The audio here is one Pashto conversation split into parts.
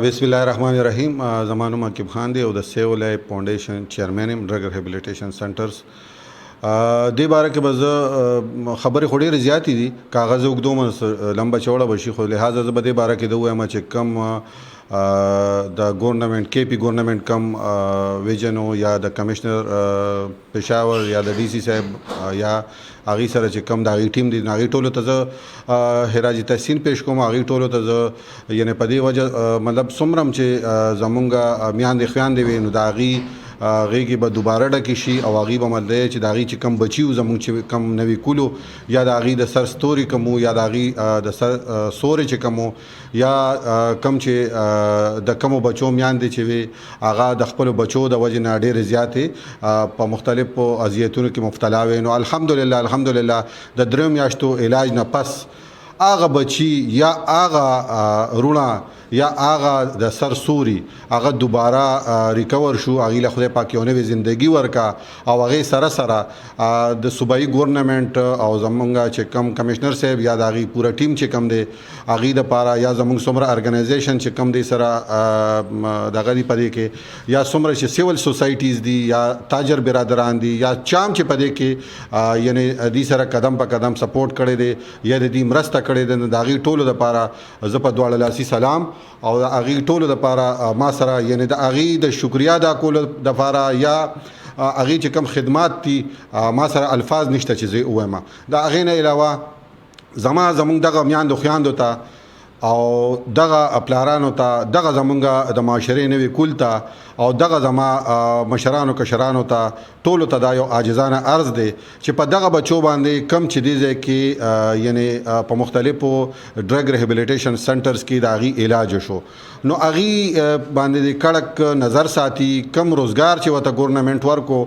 بسم الله الرحمن الرحیم. زما نوم عقیب خان دی او د سیو لایف فاونډیشن چیرمن یم ډرګ ریهابلیټیشن سنټرز. دې باره کې به زه خبرې خو ډېرې زیاتې دي، کاغذ اوږدوم لمبه چوړه به شي، خو لهذا زه به دې باره کې د ووایم چې کم د ګورنمنټ کے پی ګورنمنټ کم ویژن یا د کمشنر پېښور یا د ډي سي صاحب یا هغې سره چې کم د هغې ټیم دی، هغې ټولو ته زه خراج تحسین پیش کوم. هغې ټولو ته زه یعنې په دې وجه مطلب څومره هم چې زمونږ میاندې خویندې وي نو د هغې غیږې به دوباره ډکې شي او هغې به مطلب چې د هغې چې کم بچي وو زمونږ چې کم نوي کولو یا د هغې د سر ستوري کم وو یا د هغې د سر سورې چې کم وو یا کم چې د کمو بچو میاندې چې وي هغه د خپلو بچو د وجې نه ډېرې زیاتې په مختلفو اذیتونو کې مبتلا وې. نو الحمدلله د 3 میاشتو علاج نه پس هغه بچي یا هغه رونه یا هغه د سر سوري هغه دوباره ریکور شو، هغې له خدای پاک یو نوې زندګي ورکا او هغې سره سره د صوبایي ګورنمنټ او زمونږ چې کم کمشنر صاحب یا د هغې پوره ټیم چې کم دی هغې دپاره یا زمونږ څومره ارګنایزیشن چې کم دی سره دغه دی په دې کې یا څومره چې سیول سوسایټیز دي یا تاجر برادران دي یا چام چې په دې کې یعنې دې سره قدم په قدم سپورټ کړی دی یا د دې مرسته کړې ده، نو د هغې ټولو دپاره زه په دواړه لاسي سلام او د هغې ټولو دپاره ما سره یعنې د هغې د شکریا ادا کولو دپاره یا هغې چې کوم خدمات دي ما سره الفاظ نشته چې زه ووایم. د هغې نه علاوه زمونږ دغه میاندو خویاندو ته او دغه پلارانو ته دغه زمونږ د معاشرې نوي کول ته او دغه زما مشرانو کشرانو ته ټولو ته دا یو عاجزانه عرض دی چې په دغه بچو باندې کم چې دې ځای کې یعنې په مختلفو ډرګ ریهابلیټیشن سنټرز کې د هغې علاج وشو نو هغې باندې د کړک نظر ساتي. کم روزګار چې ورته ګورنمنټ ورکو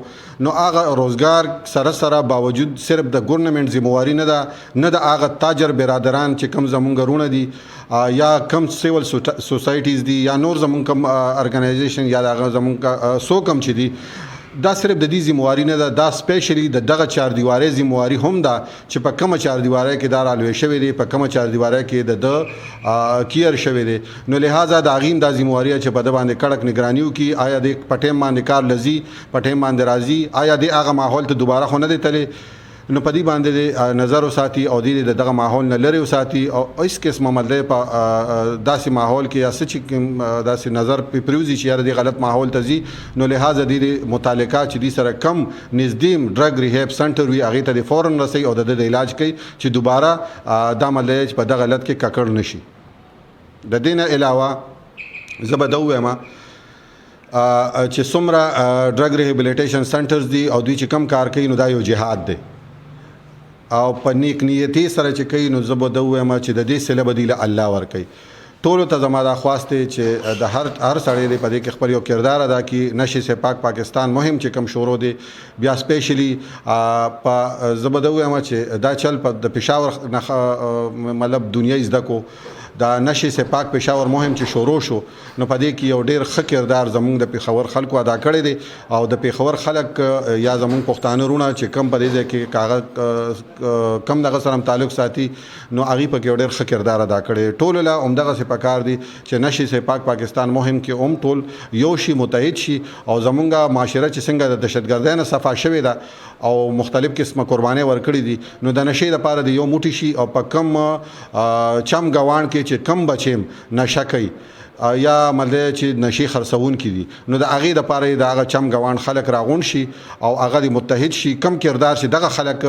نو هغه روزګار سره سره باوجود صرف د ګورنمنټ ذمواري نه ده، نه د هغه تاجر برادران چې کم زمونږ رونه دي یا کم سیول سوسایټیز دي یا نور زمونږ کم ارګنایزیشن یا هغه زمونږ څو کم چې دي، دا صرف د دې ذمواري نه ده، دا سپیشلی د دغه چاردیوارۍ ذمواري هم ده چې په کومه چاردیوارۍ کې دا رالوی شوی دی، په کومه چاردیوارۍ کې د کیر شوی دی. نو لہذا د هغې هم دا ذمواري چې په ده باندې کړک نګراني وکړي، آیا د په ټایم باندې کار لځي، په ټایم باندې راځي، آیا د هغه ماحول ته دوباره خو نه دی تللی، نو په دې باندې نظر وساتي او د دغه ماحول نه لرې وساتي او هیڅ قسمه مطلب په داسې ماحول کې یا څه چې داسې نظر پې پرېوځي چې یاره دې غلط ماحول ته ځي، نو لہذا د متعلقه چې دې سره کم نږدې ډرګ ریهاب سنټر وي هغې ته د فوراً رسوي او د علاج کوي چې دوباره دا مطلب چې په دغه علت کې ککړ نه شي. د دې نه علاوه زه به دا ووایم چې څومره ډرګ ریهابلیټیشن سنټرز دي او دوی چې کم کار کوي نو دا یو جهاد دی او په نیک نیتي سره چې کوي، نو زه به دا ووایم چې د دې صله به دوی له الله ورکوي. ټولو ته زما دا خواست دی چې د هر سړی دی په دې کې خپل یو کردار ادا کړي. نشې سے پاک پاکستان مهم چې کم شروع دی بیا سپیشلی په زه به دا ووایم چې دا چل په د پېښور مطلب دنیا زده کو دا نشې سے پاک پېښور مهم چې شروع شو نو په دې کې یو ډېر ښه کردار زمونږ د پېښور خلکو ادا کړی دی او د پېښور خلک یا زمونږ پښتانه رونه چې کم په دې ځای کې کاغه کم دغه سره تعلق ساتي نو هغې پکې یو ډېر ښه کردار ادا کړی. ټولو له همدغسې پکار دي چې نشې سے پاک پاکستان مهم کې هم ټول یو شي، متحد شي او زمونږ معاشره چې څنګه د دهشتګردۍ نه صفا شوې ده او مختلف قسمه قربانۍ ورکړي دي، نو د نشې لپاره د یو موټی شي او په کم چم ګاوان کې چې کم بچیم نشه کوي یا مطلب چې نشې خرڅونکي دي، نو د هغې دپاره د هغه چم ګوان خلک راغونډ شي او هغه د متحد شي. کم کردار چې دغه خلک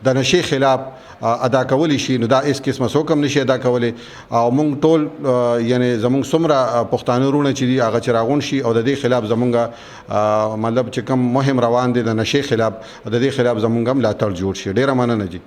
د نشې خلاف ادا کولی شي نو دا هېڅ قسمه څوک هم نشي ادا کولی او موږ ټول یعنې زموږ څومره پښتانه رونه چې دي هغه چې راغونډ شي او د دې خلاف زمونږ مطلب چې کم مهم روان دی د نشې خلاف د دې خلاف زمونږ هم ملاتړ جوړ شي. ډېره مننه جي.